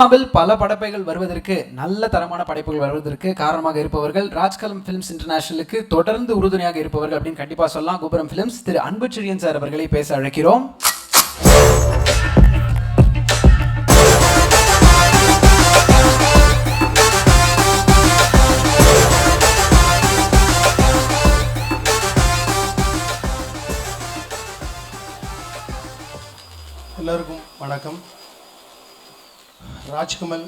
சினிமாவில் பல படைப்புகள் வருவதற்கு நல்ல தரமான படைப்புகள் வருவதற்கு காரணமாக இருப்பவர்கள் ராஜ்கலம் ஃபிலிம்ஸ் இன்டர்நேஷனலுக்கு தொடர்ந்து உறுதுணையாக இருப்பவர்கள் அப்படின்னு கண்டிப்பா சொல்லலாம். கோபுரம் ஃபிலிம்ஸ் திரு அன்புச்செழியன் சார் அவர்களை பேச அழைக்கிறோம். எல்லாருக்கும் வணக்கம். ராஜ்கமல்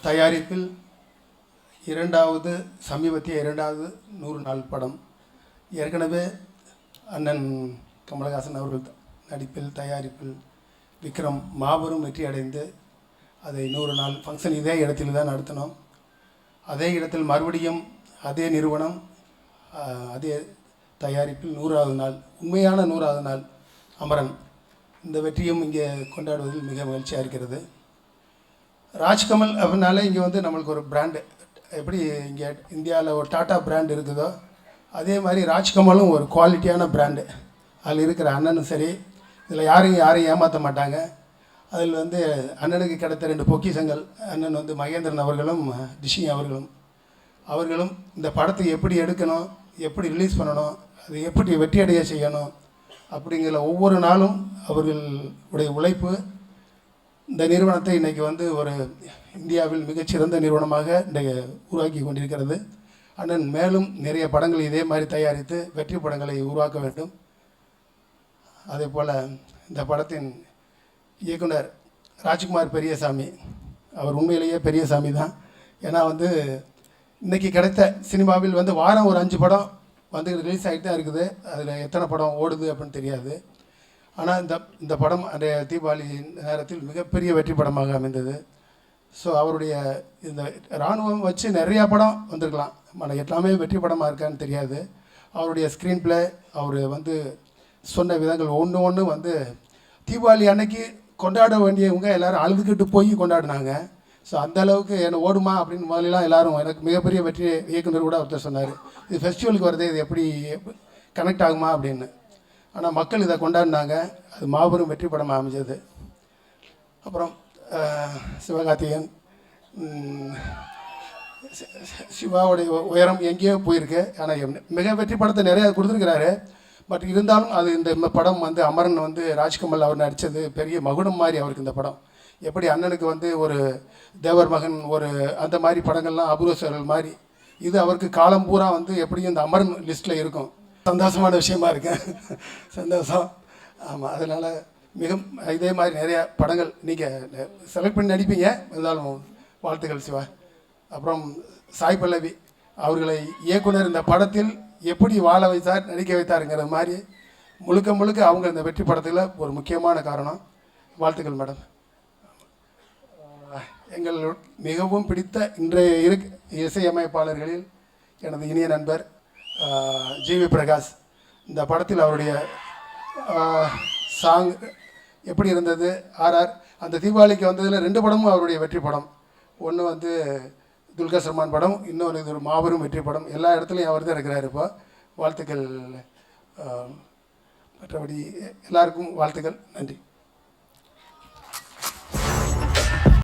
தயாரிப்பில் சமீபத்திய இரண்டாவது 100 நாள் படம். ஏற்கனவே அண்ணன் கமலஹாசன் அவர்கள் நடிப்பில் தயாரிப்பில் விக்ரம் மாபெரும் வெற்றி அடைந்து அதை 100 நாள் ஃபங்க்ஷன் இதே இடத்தில் தான் நடத்தினோம். அதே இடத்தில் மறுபடியும் அதே நிறுவனம் அதே தயாரிப்பில் 100வது நாள், உண்மையான 100வது நாள் அமரன், இந்த வெற்றியும் இங்கே கொண்டாடுவதில் மிக மகிழ்ச்சியாக இருக்கிறது. ராஜ்கமல் அப்படின்னாலே இங்கே வந்து நம்மளுக்கு ஒரு பிராண்டு, எப்படி இங்கே இந்தியாவில் ஒரு டாட்டா பிராண்ட் இருக்குதோ அதே மாதிரி ராஜ்கமலும் ஒரு குவாலிட்டியான பிராண்டு. அதில் இருக்கிற அண்ணனும் சரி, இதில் யாரையும் ஏமாற்ற மாட்டாங்க. அதில் வந்து அண்ணனுக்கு கிடைத்த 2 பொக்கிஷங்கள், அண்ணன் வந்து மகேந்திரன் அவர்களும் டிஷி அவர்களும் இந்த படத்தை எப்படி எடுக்கணும், எப்படி ரிலீஸ் பண்ணணும், அது எப்படி வெற்றியடைய செய்யணும் அப்படிங்கிற ஒவ்வொரு நாளும் அவர்களுடைய உழைப்பு இந்த நிறுவனத்தை இன்றைக்கி வந்து ஒரு இந்தியாவில் மிகச்சிறந்த நிறுவனமாக இன்றைக்கு உருவாக்கி கொண்டிருக்கிறது. அண்ணன் மேலும் நிறைய படங்களை இதே மாதிரி தயாரித்து வெற்றி படங்களை உருவாக்க வேண்டும். அதே போல் இந்த படத்தின் இயக்குனர் ராஜ்குமார் பெரியசாமி, அவர் உண்மையிலேயே பெரியசாமி தான். ஏன்னா வந்து இன்றைக்கி கிடைத்த சினிமாவில் வந்து வாரம் ஒரு 5 படம் வந்து ரிலீஸ் ஆகிட்டு தான் இருக்குது. அதில் எத்தனை படம் ஓடுது அப்படின்னு தெரியாது. ஆனால் இந்த படம் அன்றைய தீபாவளி நேரத்தில் மிகப்பெரிய வெற்றி படமாக அமைந்தது. ஸோ அவருடைய இந்த இராணுவம் வச்சு நிறையா படம் வந்திருக்கலாம், ஆனால் எல்லாமே வெற்றி படமாக இருக்கான்னு தெரியாது. அவருடைய ஸ்க்ரீன் ப்ளே, அவர் வந்து சொன்ன விதங்கள் ஒன்று வந்து தீபாவளி அன்னைக்கு கொண்டாட வேண்டியவங்க எல்லோரும் அழுதுகிட்டு போய் கொண்டாடினாங்க. ஸோ அந்தளவுக்கு என்ன ஓடுமா அப்படின்னு முதலாம் எல்லோரும், எனக்கு மிகப்பெரிய வெற்றி இயக்குனர் கூட ஒருத்தர் சொன்னார், இது ஃபெஸ்டிவலுக்கு வருது, இது எப்படி கனெக்ட் ஆகுமா அப்படின்னு. ஆனால் மக்கள் இதை கொண்டாடினாங்க, அது மாபெரும் வெற்றி படமாக அமைஞ்சது. அப்புறம் சிவகார்த்திகேயன், சிவாவுடைய உயரம் எங்கேயோ போயிருக்கு. ஆனால் மிக வெற்றி படத்தை நிறையா கொடுத்துருக்கிறாரு. பட் இருந்தாலும் அது இந்த படம் வந்து அமரன் வந்து ராஜ்கமல் அவர் நடித்தது பெரிய மகுடம் மாதிரி அவருக்கு இந்த படம். எப்படி அண்ணனுக்கு வந்து ஒரு தேவர் மகன், ஒரு அந்த மாதிரி படங்கள்லாம் அபூர்வசர்கள் மாதிரி, இது அவருக்கு காலம் பூரா வந்து எப்படியும் இந்த அமரன் லிஸ்ட்டில் இருக்கும். சந்தோஷமான விஷயமா இருக்கேன், சந்தோஷம். ஆமாம், அதனால் இதே மாதிரி நிறையா படங்கள் நீங்கள் செலக்ட் பண்ணி நடிப்பீங்க, இருந்தாலும் வாழ்த்துக்கள் சிவா. அப்புறம் சாய் பல்லவி அவர்களை இயக்குனர் இந்த படத்தில் எப்படி வாழ வைத்தார், நடிக்க வைத்தாருங்கிற மாதிரி முழுக்க அவங்க இந்த வெற்றி படத்தில் ஒரு முக்கியமான காரணம். வாழ்த்துக்கள் மேடம். எங்கள் மிகவும் பிடித்த இன்றைய இசையமைப்பாளர்களில் எனது இனிய நண்பர் ஜிவி பிரகாஷ். இந்த படத்தில் அவருடைய சாங் எப்படி இருந்தது, ஆர்ஆர் அந்த தீபாவளிக்கு வந்ததில் 2 படமும் அவருடைய வெற்றி படம். ஒன்று வந்து துல்கர் சல்மான் படம், இன்னொன்று இது ஒரு மாபெரும் வெற்றி படம். எல்லா இடத்துலையும் அவர் தான் இருக்கிறார். இப்போ வாழ்த்துக்கள். மற்றபடி எல்லாருக்கும் வாழ்த்துக்கள், நன்றி.